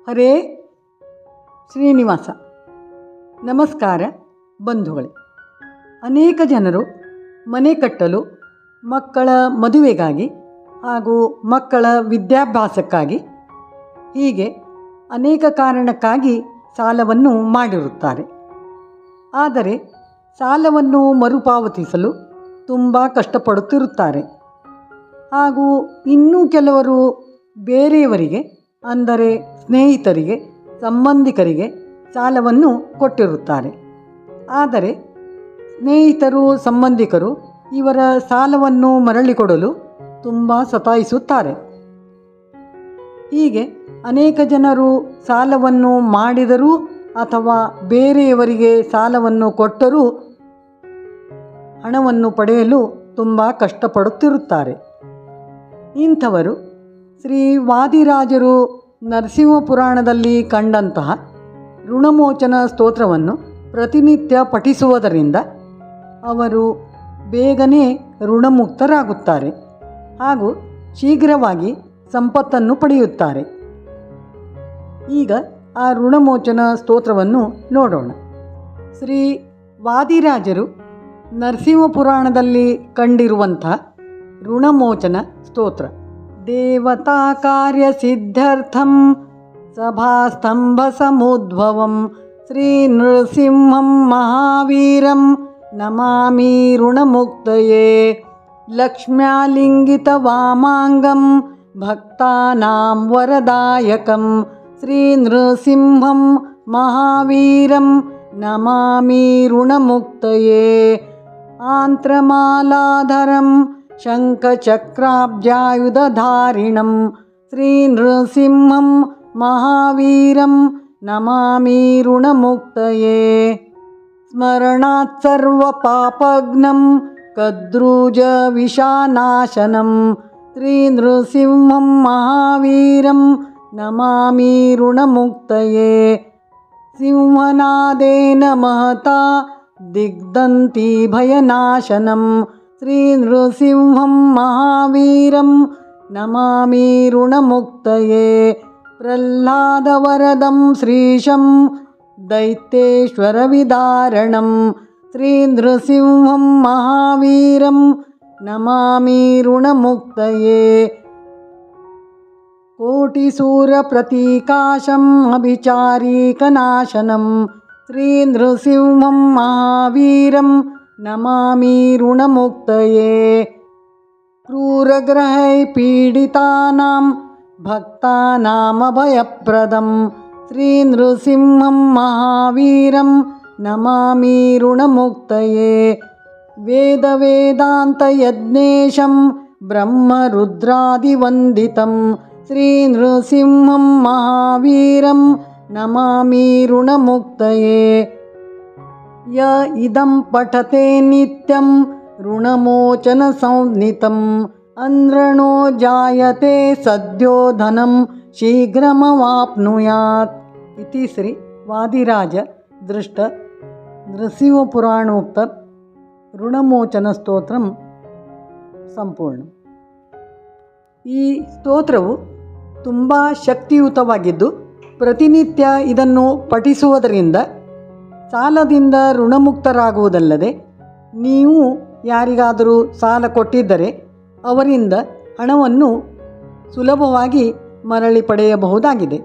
ಹರೇ ಶ್ರೀನಿವಾಸ. ನಮಸ್ಕಾರ ಬಂಧುಗಳೇ. ಅನೇಕ ಜನರು ಮನೆ ಕಟ್ಟಲು, ಮಕ್ಕಳ ಮದುವೆಗಾಗಿ ಹಾಗೂ ಮಕ್ಕಳ ವಿದ್ಯಾಭ್ಯಾಸಕ್ಕಾಗಿ ಹೀಗೆ ಅನೇಕ ಕಾರಣಕ್ಕಾಗಿ ಸಾಲವನ್ನು ಮಾಡಿರುತ್ತಾರೆ. ಆದರೆ ಸಾಲವನ್ನು ಮರುಪಾವತಿಸಲು ತುಂಬ ಕಷ್ಟಪಡುತ್ತಿರುತ್ತಾರೆ. ಹಾಗೂ ಇನ್ನೂ ಕೆಲವರು ಬೇರೆಯವರಿಗೆ ಅಂದರೆ ಸ್ನೇಹಿತರಿಗೆ, ಸಂಬಂಧಿಕರಿಗೆ ಸಾಲವನ್ನು ಕೊಟ್ಟಿರುತ್ತಾರೆ. ಆದರೆ ಸ್ನೇಹಿತರು, ಸಂಬಂಧಿಕರು ಇವರ ಸಾಲವನ್ನು ಮರಳಿಕೊಡಲು ತುಂಬ ಸತಾಯಿಸುತ್ತಾರೆ. ಹೀಗೆ ಅನೇಕ ಜನರು ಸಾಲವನ್ನು ಮಾಡಿದರೂ ಅಥವಾ ಬೇರೆಯವರಿಗೆ ಸಾಲವನ್ನು ಕೊಟ್ಟರೂ ಹಣವನ್ನು ಪಡೆಯಲು ತುಂಬ ಕಷ್ಟಪಡುತ್ತಿರುತ್ತಾರೆ. ಇಂಥವರು ಶ್ರೀ ವಾದಿರಾಜರು ನರಸಿಂಹ ಪುರಾಣದಲ್ಲಿ ಕಂಡಂತಹ ಋಣಮೋಚನ ಸ್ತೋತ್ರವನ್ನು ಪ್ರತಿನಿತ್ಯ ಪಠಿಸುವುದರಿಂದ ಅವರು ಬೇಗನೆ ಋಣಮುಕ್ತರಾಗುತ್ತಾರೆ ಹಾಗೂ ಶೀಘ್ರವಾಗಿ ಸಂಪತ್ತನ್ನು ಪಡೆಯುತ್ತಾರೆ. ಈಗ ಆ ಋಣಮೋಚನ ಸ್ತೋತ್ರವನ್ನು ನೋಡೋಣ. ಶ್ರೀ ವಾದಿರಾಜರು ನರಸಿಂಹ ಪುರಾಣದಲ್ಲಿ ಕಂಡಿರುವಂಥ ಋಣಮೋಚನ ಸ್ತೋತ್ರ. ದೇವತಾ ಕಾರ್ಯ ಸಿದ್ಧಾರ್ಥಂ ಸಭಾಸ್ತಂಭ ಸಮುದ್ಭವಂ ಶ್ರೀ ನೃಸಿಂಹಂ ಮಹಾವೀರಂ ನಮಾಮಿ ಋಣಮುಕ್ತಯೇ. ಲಕ್ಷ್ಮ್ಯಾಲಿಂಗಿತ ವಾಮಾಂಗಂ ಭಕ್ತಾನಾಂ ವರದಾಯಕಂ ಶ್ರೀ ನೃಸಿಂಹಂ ಮಹಾವೀರಂ ನಮಾಮಿ ಋಣಮುಕ್ತಯೇ. ಆಂತ್ರಮಾಲಾಧರಂ ಶಂಖಚಕ್ರಾಬ್ಜಾಯುಧಧಾರಿಣಂ ಶ್ರೀ ನೃಸಿಂಹಂ ಮಹಾವೀರಂ ನಮಾಮಿ ಋಣಮುಕ್ತಯೇ. ಸ್ಮರಣಾತ್ ಸರ್ವಪಾಪಘ್ನಂ ಕದ್ರೂಜ ವಿಷಾನಾಶನಂ ಶ್ರೀ ನೃಸಿಂಹಂ ಮಹಾವೀರಂ ನಮಾಮಿ ಋಣಮುಕ್ತಯೇ. ಸಿಂಹನಾದೇನ ಮಹತಾ ದಿಗ್ದಂತಿ ಭಯನಾಶನಂ ಶ್ರೀ ನೃಸಿಂಹಂ ಮಹಾವೀರಂ ನಮಾಮಿ ಋಣಮುಕ್ತಯೇ. ಪ್ರಹ್ಲಾದವರದಂ ಶ್ರೀಶಂ ದೈತ್ಯೇಶ್ವರವಿದಾರಣಂ ಶ್ರೀ ನೃಸಿಂಹಂ ಮಹಾವೀರಂ ನಮಾಮಿ ಋಣಮುಕ್ತಯೇ. ಕೋಟಿಸೂರಪ್ರತೀಕಾಶಂ ಅಭಿಚಾರೀಕನಾಶನಂ ಶ್ರೀ ನೃಸಿಂಹಂ ಮಹಾವೀರಂ ನಮಾಮಿ ಋಣಮುಕ್ತಯೇ. ಕ್ರೂರಗ್ರಹೈ ಪೀಡಿತಾನಾಂ ಭಕ್ತಾನಾಮಭಯಪ್ರದಂ ಶ್ರೀ ನೃಸಿಂಹಂ ಮಹಾವೀರಂ ನಮಾಮಿ ಋಣಮುಕ್ತಯೇ. ವೇದವೇದಾಂತಯಜ್ಞೇಶಂ ಬ್ರಹ್ಮರುದ್ರಾದಿವಂದಿತಂ ಶ್ರೀ ನೃಸಿಂಹಂ ಮಹಾವೀರಂ ನಮಾಮಿ ಋಣಮುಕ್ತಯೇ. ಯ ಇದಂ ಪಠತೆ ನಿತ್ಯಂ ಋಣಮೋಚನ ಸಂಜ್ಞಿತಂ ಅಂದ್ರಣೋ ಜಾಯತೆ ಸದ್ಯೋ ಧನಂ ಶೀಘ್ರಮವಾಪ್ನುಯಾತ್. ಇತಿ ಶ್ರೀ ವಾದಿರಾಜ ದೃಷ್ಟ ನೃಸಿಂಹಪುರಾಣೋಕ್ತ ಋಣಮೋಚನ ಸ್ತೋತ್ರಂ ಸಂಪೂರ್ಣ. ಈ ಸ್ತೋತ್ರವು ತುಂಬ ಶಕ್ತಿಯುತವಾಗಿದ್ದು ಪ್ರತಿನಿತ್ಯ ಇದನ್ನು ಪಠಿಸುವುದರಿಂದ ಸಾಲದಿಂದ ಋಣಮುಕ್ತರಾಗುವುದಲ್ಲದೆ ನೀವು ಯಾರಿಗಾದರೂ ಸಾಲ ಕೊಟ್ಟಿದ್ದರೆ ಅವರಿಂದ ಹಣವನ್ನು ಸುಲಭವಾಗಿ ಮರಳಿ ಪಡೆಯಬಹುದಾಗಿದೆ.